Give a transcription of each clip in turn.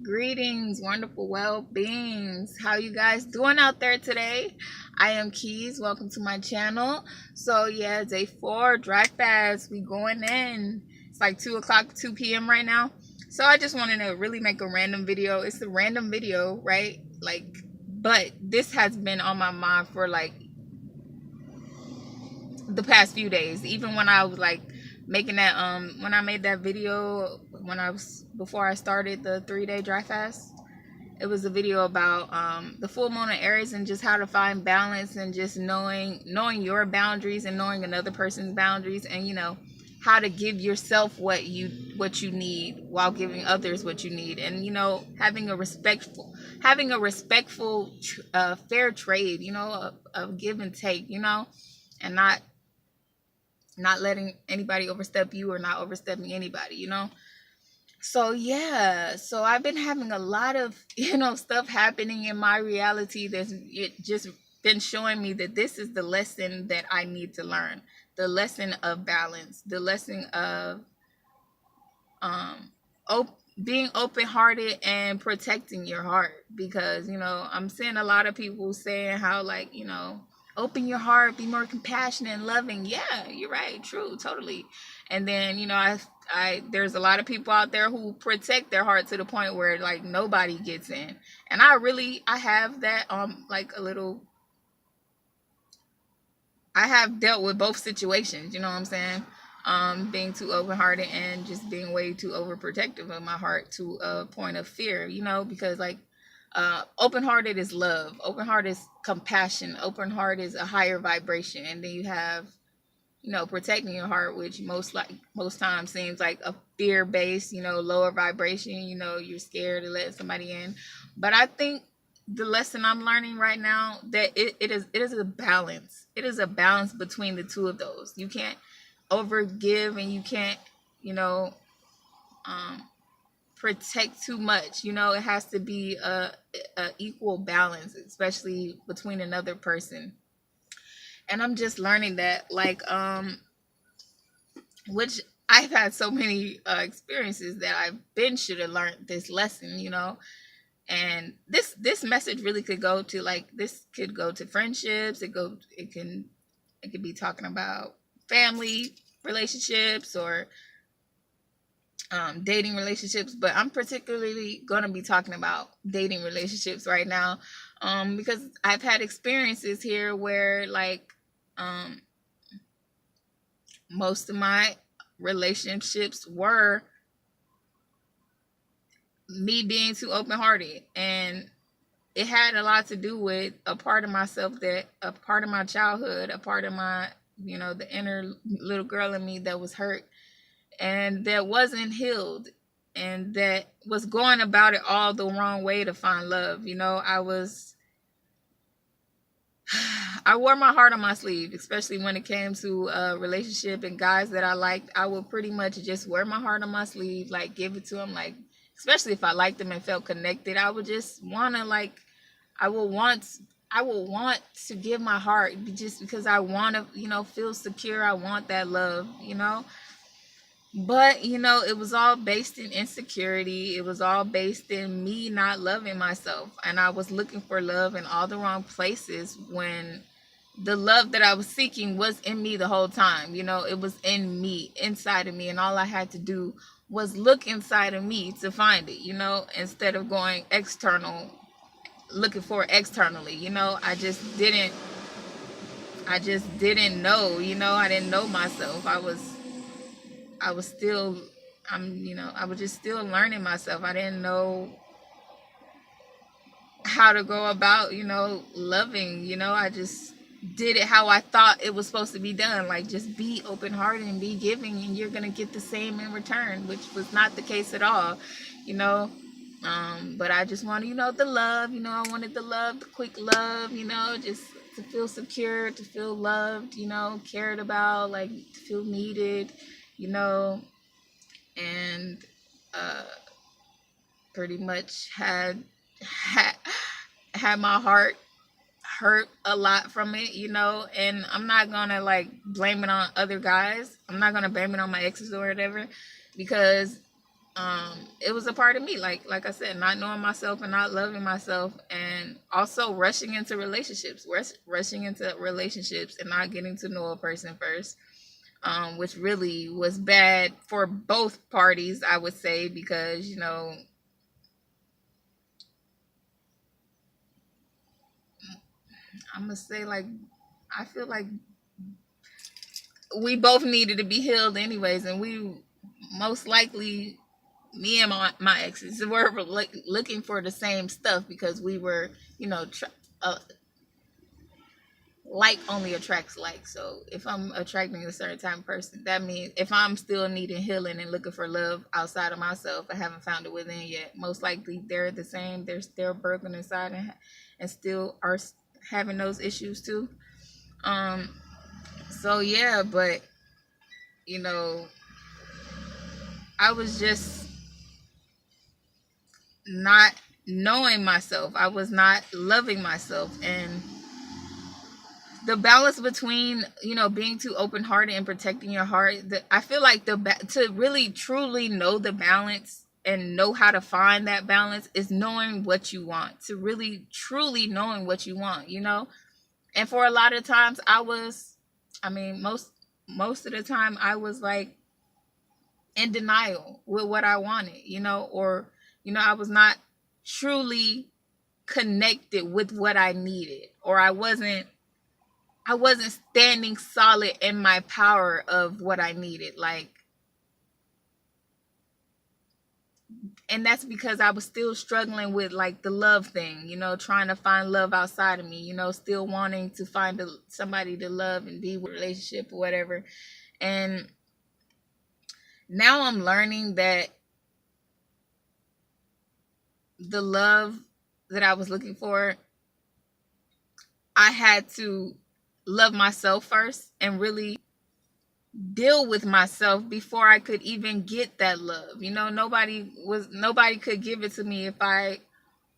Greetings, wonderful well-beings. How you guys doing out there today? I am Keys. Welcome to my channel. So yeah, day 4, dry fast. We going in. It's like 2 o'clock, 2 p.m. right now. So I just wanted to really make a random video. It's a random video, right? But this has been on my mind for like the past few days. Even when I was like making that when I made that video before I started the 3-day dry fast. It was a video about the full moon in Aries and just how to find balance and just knowing your boundaries and knowing another person's boundaries, and how to give yourself what you need while giving others what you need, and having a respectful fair trade, of give and take, and not letting anybody overstep you or not overstepping anybody. So yeah, so I've been having a lot of stuff happening in my reality that's just been showing me that this is the lesson that I need to learn. The lesson of balance, the lesson of being open-hearted and protecting your heart, because I'm seeing a lot of people saying how, like, open your heart, be more compassionate and loving. Yeah, you're right, true, totally. And then I there's a lot of people out there who protect their heart to the point where like nobody gets in. And I have that like a little, I have dealt with both situations, you know what I'm saying? Being too open-hearted and just being way too overprotective of my heart to a point of fear, because like open-hearted is love, open-heart is compassion, open heart is a higher vibration. And then you have protecting your heart, which most times seems like a fear-based, lower vibration. You're scared to let somebody in. But I think the lesson I'm learning right now, that it is a balance. It is a balance between the two of those. You can't overgive, and you can't protect too much. It has to be a equal balance, especially between another person. And I'm just learning that, like, which I've had so many experiences that should have learned this lesson, and this message really could go to, like, this could go to friendships. It could be talking about family relationships or dating relationships, but I'm particularly going to be talking about dating relationships right now, because I've had experiences here where, like, most of my relationships were me being too open-hearted, and it had a lot to do with a part of myself, that a part of my childhood, a part of my the inner little girl in me that was hurt and that wasn't healed, and that was going about it all the wrong way to find love. I wore my heart on my sleeve, especially when it came to a relationship and guys that I liked. I would pretty much just wear my heart on my sleeve, like give it to them, like, especially if I liked them and felt connected. I would just want to, like, I would want to give my heart just because I want to, feel secure. I want that love, But, it was all based in insecurity. It was all based in me not loving myself. And I was looking for love in all the wrong places, when the love that I was seeking was in me the whole time. It was in me, inside of me. And all I had to do was look inside of me to find it, instead of going external, looking for it externally. I just didn't know, I didn't know myself. I was still, I was just still learning myself. I didn't know how to go about, loving. I just did it how I thought it was supposed to be done. Like, just be open-hearted and be giving, and you're going to get the same in return, which was not the case at all, But I just wanted, the love, I wanted the love, the quick love, just to feel secure, to feel loved, cared about, like, to feel needed, and pretty much had my heart hurt a lot from it, and I'm not gonna, like, blame it on other guys. I'm not gonna blame it on my exes or whatever, because it was a part of me, like I said, not knowing myself and not loving myself, and also rushing into relationships and not getting to know a person first, which really was bad for both parties, I would say, because I'm gonna say, like, I feel like we both needed to be healed anyways, and we most likely, me and my exes, were looking for the same stuff, because we were, uh, like only attracts like. So if I'm attracting a certain type of person, that means if I'm still needing healing and looking for love outside of myself, I haven't found it within yet. Most likely they're the same. They're still broken inside, and still are having those issues too. Um. So yeah, but you know, I was just not knowing myself. I was not loving myself, and the balance between being too open hearted and protecting your heart, I feel like to really truly know the balance and know how to find that balance is knowing what you want, to really truly knowing what you want, and for a lot of times most of the time I was like in denial with what I wanted, or I was not truly connected with what I needed, or I wasn't standing solid in my power of what I needed. Like, and that's because I was still struggling with like the love thing, trying to find love outside of me, still wanting to find somebody to love and be with a relationship or whatever. And now I'm learning that the love that I was looking for, I had to love myself first and really deal with myself before I could even get that love. Nobody could give it to me if I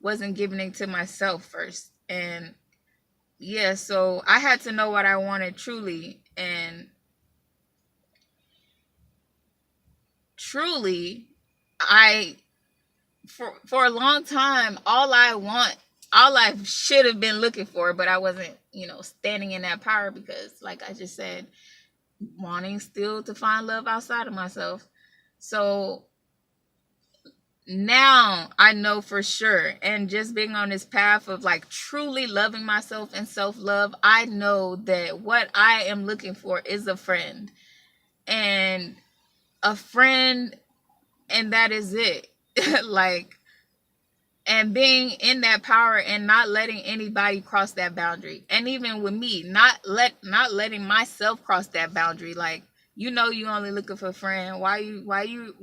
wasn't giving it to myself first. And yeah, so I had to know what I wanted truly, and truly I for a long time, all I should have been looking for, but I wasn't, standing in that power, because like I just said, wanting still to find love outside of myself. So now I know for sure, and just being on this path of like truly loving myself and self-love, I know that what I am looking for is a friend, and a friend, and that is it. Like, and being in that power and not letting anybody cross that boundary, and even with me, not letting myself cross that boundary. Like, you only looking for a friend, why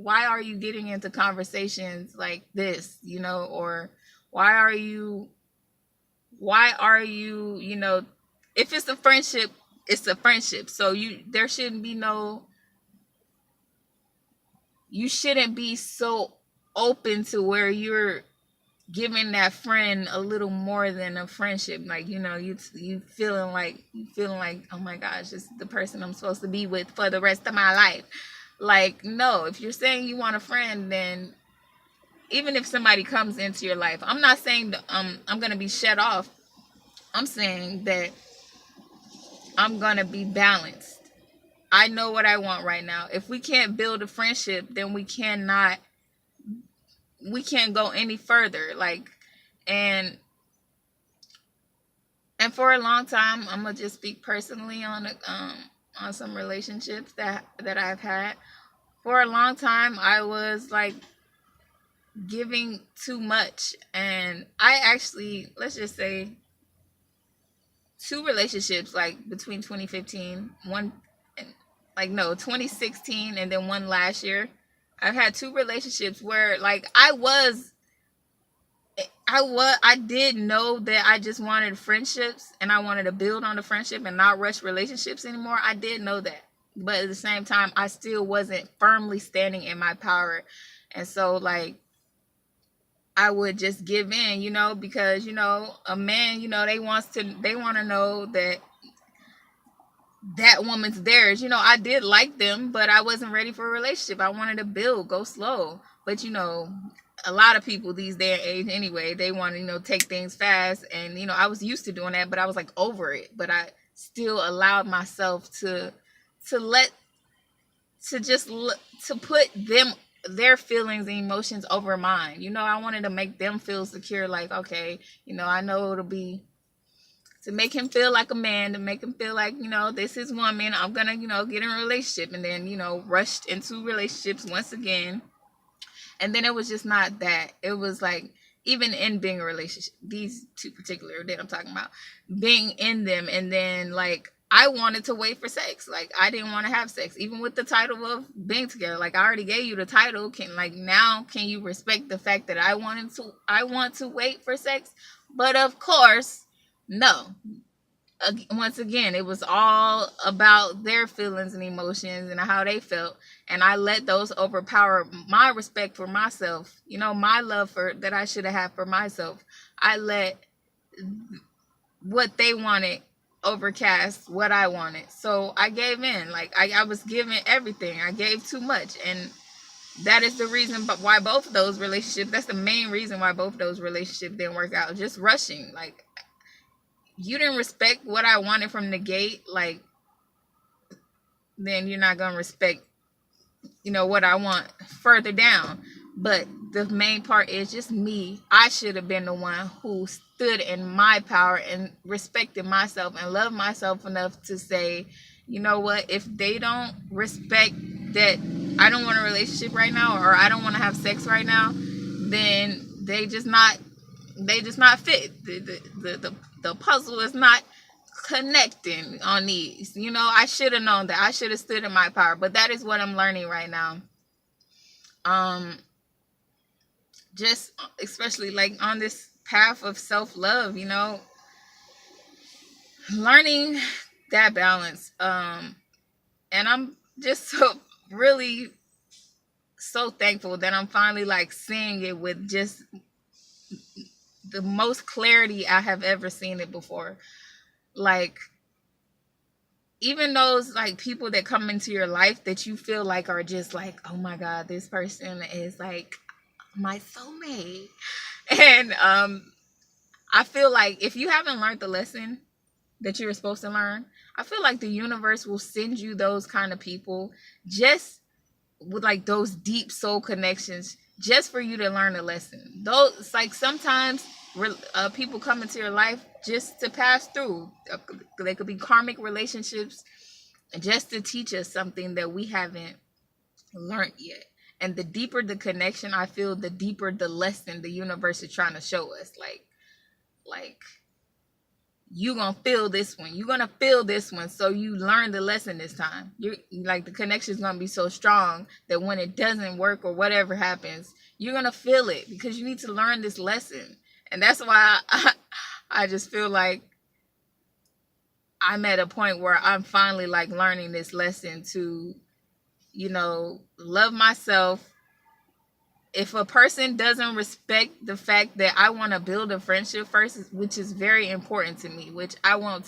are you getting into conversations like this, or why are you if it's a friendship, it's a friendship. So there shouldn't be no you shouldn't be so open to where you're giving that friend a little more than a friendship. Like, you feeling like, oh my gosh, this is the person I'm supposed to be with for the rest of my life. Like, no, if you're saying you want a friend, then even if somebody comes into your life, I'm not saying that, I'm gonna be shut off. I'm saying that I'm gonna be balanced. I know what I want right now. If we can't build a friendship, then we can't go any further. Like, and for a long time, I'm gonna just speak personally on some relationships that I've had. For a long time, I was like giving too much, and I actually, let's just say, two relationships, like between 2015, 2016, and then one last year. I've had two relationships where like I did know that I just wanted friendships, and I wanted to build on the friendship and not rush relationships anymore. I did know that. But at the same time, I still wasn't firmly standing in my power. And so like I would just give in, because a man, they want to know that woman's theirs. I did like them, but I wasn't ready for a relationship. I wanted to build, go slow. But a lot of people these day and age anyway, they want to take things fast, and I was used to doing that, but I was like over it. But I still allowed myself to let to just to put their feelings and emotions over mine. I wanted to make them feel secure, like, okay, I know it'll be to make him feel like a man, to make him feel like, this is woman, I'm gonna, get in a relationship, and then, rushed into relationships once again. And then it was just not that. It was like, even in being a relationship, these two particular that I'm talking about, being in them, and then like I wanted to wait for sex. Like I didn't want to have sex, even with the title of being together. Like I already gave you the title. Can you respect the fact that I want to wait for sex? But of course, no. Once again, it was all about their feelings and emotions and how they felt, and I let those overpower my respect for myself, my love for that I should have had for myself. I let what they wanted overcast what I wanted, so I gave in. Like I was giving everything. I gave too much, and that is the reason why both of those relationships, that's the main reason why both of those relationships didn't work out. Just rushing. Like, you didn't respect what I wanted from the gate, like, then you're not going to respect, what I want further down. But the main part is just me. I should have been the one who stood in my power and respected myself and loved myself enough to say, you know what, if they don't respect that I don't want a relationship right now, or I don't want to have sex right now, then they just not fit. The puzzle is not connecting on these. I should have known that. I should have stood in my power. But that is what I'm learning right now. Just especially like on this path of self-love, learning that balance. And I'm just so really so thankful that I'm finally like seeing it with just the most clarity I have ever seen it before. Like, even those like people that come into your life that you feel like are just like, oh my God, this person is like my soulmate. And I feel like if you haven't learned the lesson that you were supposed to learn, I feel like the universe will send you those kind of people just with like those deep soul connections, just for you to learn a lesson. Those, like, sometimes people come into your life just to pass through. They could be karmic relationships, just to teach us something that we haven't learned yet. And the deeper the connection, I feel, the deeper the lesson the universe is trying to show us. Like you gonna feel this one. You're gonna feel this one. So you learn the lesson this time. You like, the connection is gonna be so strong that when it doesn't work or whatever happens, you're gonna feel it because you need to learn this lesson. And that's why I just feel like I'm at a point where I'm finally like learning this lesson to, love myself. If a person doesn't respect the fact that I want to build a friendship first, which is very important to me, which I will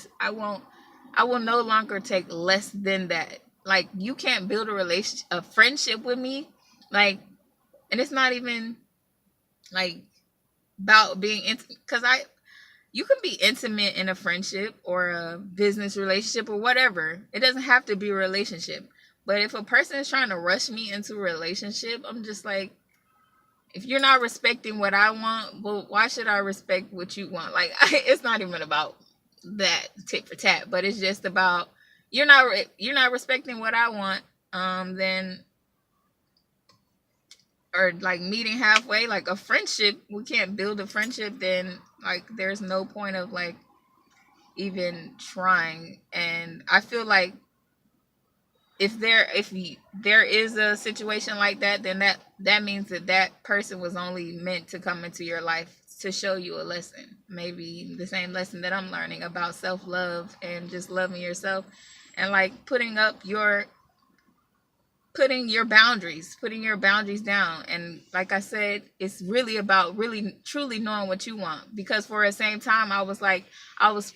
no longer take less than that. Like, you can't build a friendship with me, like, and it's not even like about being intimate, because you can be intimate in a friendship or a business relationship or whatever. It doesn't have to be a relationship. But if a person is trying to rush me into a relationship, I'm just like, if you're not respecting what I want, well, why should I respect what you want? Like, it's not even about that tit for tat, but it's just about you're not respecting what I want. Then, or like meeting halfway, like a friendship, we can't build a friendship. Then like, there's no point of like even trying. And I feel like if there is a situation like that, then that means that person was only meant to come into your life to show you a lesson, maybe the same lesson that I'm learning about self-love and just loving yourself, and like putting your boundaries down. And like I said, it's really about really truly knowing what you want, because for the same time I was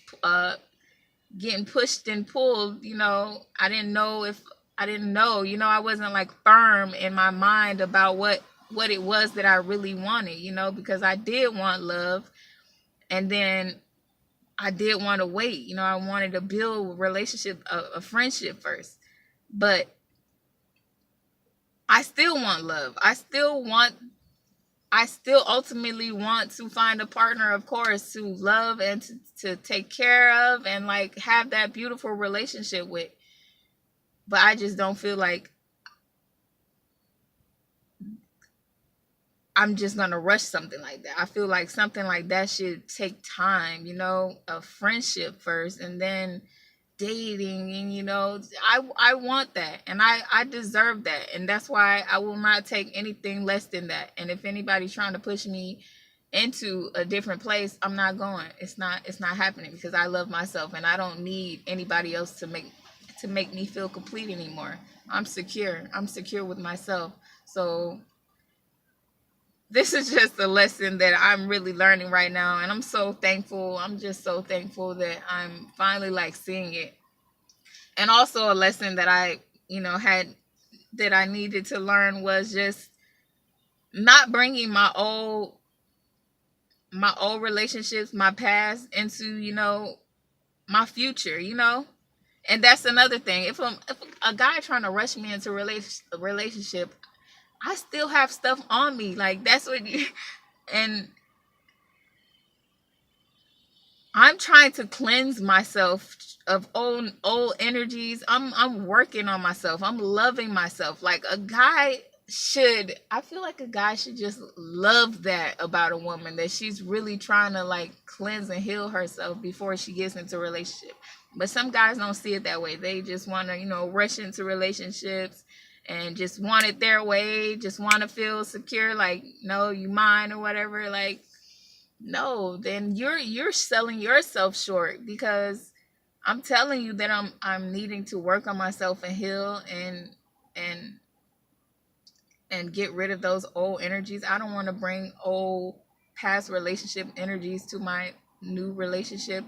getting pushed and pulled. I didn't know, I wasn't like firm in my mind about what what it was that I really wanted, because I did want love, and then I did want to wait. I wanted to build a relationship, a friendship first. But I still want love. I still ultimately want to find a partner, of course, to love and to take care of and like have that beautiful relationship with. But I just don't feel like I'm just gonna rush something like that. I feel like something like that should take time, a friendship first, and then dating, and I want that, and I deserve that, and that's why I will not take anything less than that. And if anybody's trying to push me into a different place, I'm not going. It's not happening, because I love myself, and I don't need anybody else to make me feel complete anymore. I'm secure with myself. So this is just a lesson that I'm really learning right now, and I'm so thankful. I'm just so thankful that I'm finally like seeing it. And also a lesson that I, had, that I needed to learn, was just not bringing my old relationships, my past, into, my future, And that's another thing. If a guy trying to rush me into a relationship, I still have stuff on me. Like, that's what you and I'm trying to cleanse myself of old energies. I'm working on myself. I'm loving myself. Like, I feel like a guy should just love that about a woman, that she's really trying to like cleanse and heal herself before she gets into a relationship. But some guys don't see it that way. They just want to, rush into relationships and just want it their way, just want to feel secure, like, no, you mine or whatever. Like, no, then you're selling yourself short, because I'm telling you that I'm needing to work on myself and heal, and and get rid of those old energies. I don't want to bring old past relationship energies to my new relationship.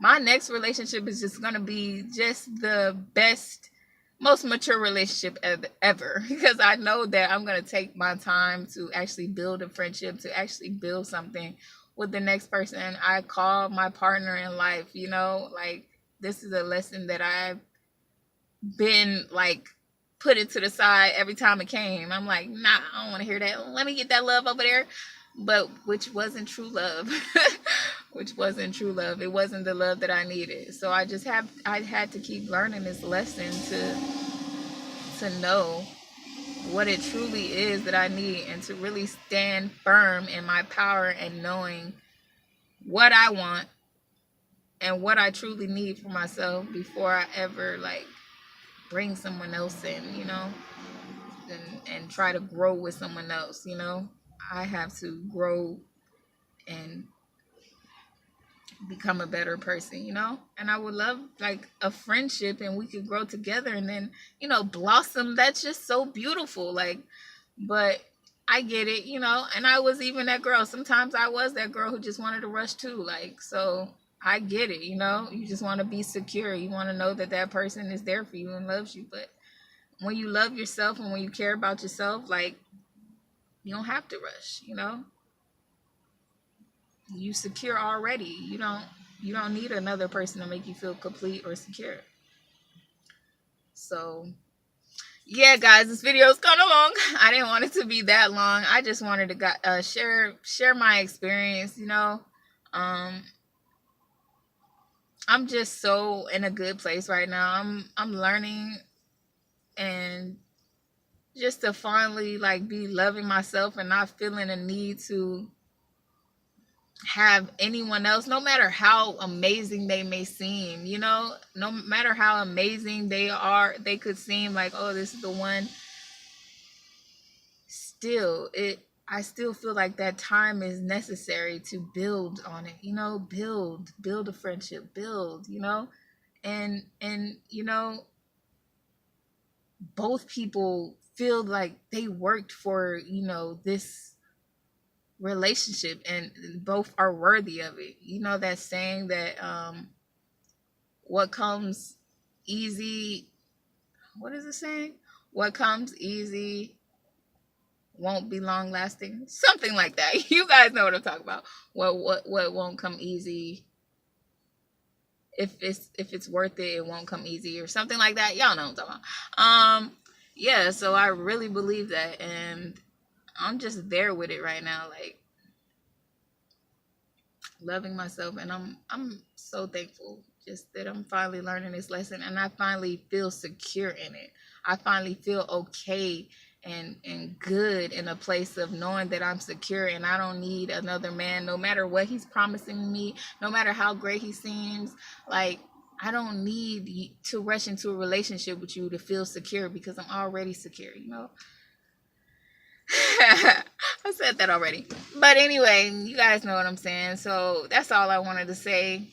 My next relationship is just going to be just the best, most mature relationship ever, because I know that I'm going to take my time to actually build a friendship, to actually build something with the next person I call my partner in life. Like, this is a lesson that I've been like put it to the side every time it came. I'm like, nah, I don't want to hear that. Let me get that love over there. But which wasn't true love. Which wasn't true love. It wasn't the love that I needed. So I had to keep learning this lesson to know what it truly is that I need, and to really stand firm in my power and knowing what I want and what I truly need for myself before I ever like bring someone else in, and try to grow with someone else. I have to grow and become a better person. And I would love like a friendship, and we could grow together, and then, blossom. That's just so beautiful. Like, but I get it. And I was even that girl. Sometimes I was that girl who just wanted to rush too. Like, so I get it. You just want to be secure. You want to know that that person is there for you and loves you. But when you love yourself and when you care about yourself, like, you don't have to rush. You secure already. You don't need another person to make you feel complete or secure. So yeah, guys, this video is kind of long. I didn't want it to be that long. I just wanted to share my experience. I'm just so in a good place right now. I'm learning, and just to finally like be loving myself and not feeling a need to have anyone else, no matter how amazing they may seem. No matter how amazing they could seem, like, oh, this is the one. Still, I still feel like that time is necessary to build on it. Build a friendship, and both people feel like they worked for this relationship, and both are worthy of it. That saying that what comes easy, what is it saying? What comes easy, won't be long lasting, something like that. You guys know what I'm talking about. What won't come easy. If it's worth it, it won't come easy, or something like that. Y'all know what I'm talking about. Yeah, so I really believe that, and I'm just there with it right now, like loving myself, and I'm so thankful just that I'm finally learning this lesson, and I finally feel secure in it. I finally feel okay and good in a place of knowing that I'm secure and I don't need another man, no matter what he's promising me, no matter how great he seems. Like, I don't need to rush into a relationship with you to feel secure, because I'm already secure, you know. I said that already. But anyway, you guys know what I'm saying. So that's all I wanted to say.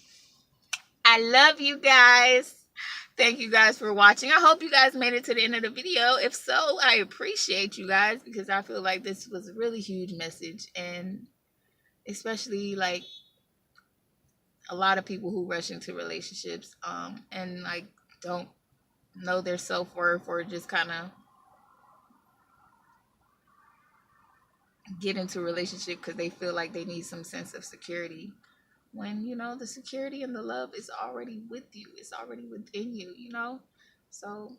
I love you guys. Thank you guys for watching. I hope you guys made it to the end of the video. If so, I appreciate you guys, because I feel like this was a really huge message, and especially like a lot of people who rush into relationships and like don't know their self-worth, or just kind of get into a relationship because they feel like they need some sense of security, when, you know, the security and the love is already with you. It's already within you, you know. So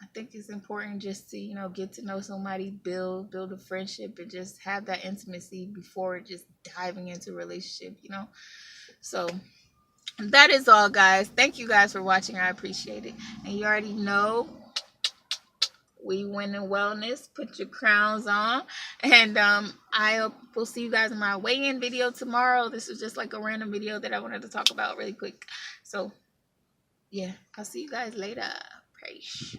I think it's important just to, you know, get to know somebody, build a friendship, and just have that intimacy before just diving into a relationship, you know. So that is all, guys. Thank you guys for watching. I appreciate it. And you already know, we win in wellness. Put your crowns on. And I will see you guys in my weigh-in video tomorrow. This was just like a random video that I wanted to talk about really quick. So yeah, I'll see you guys later. Praise.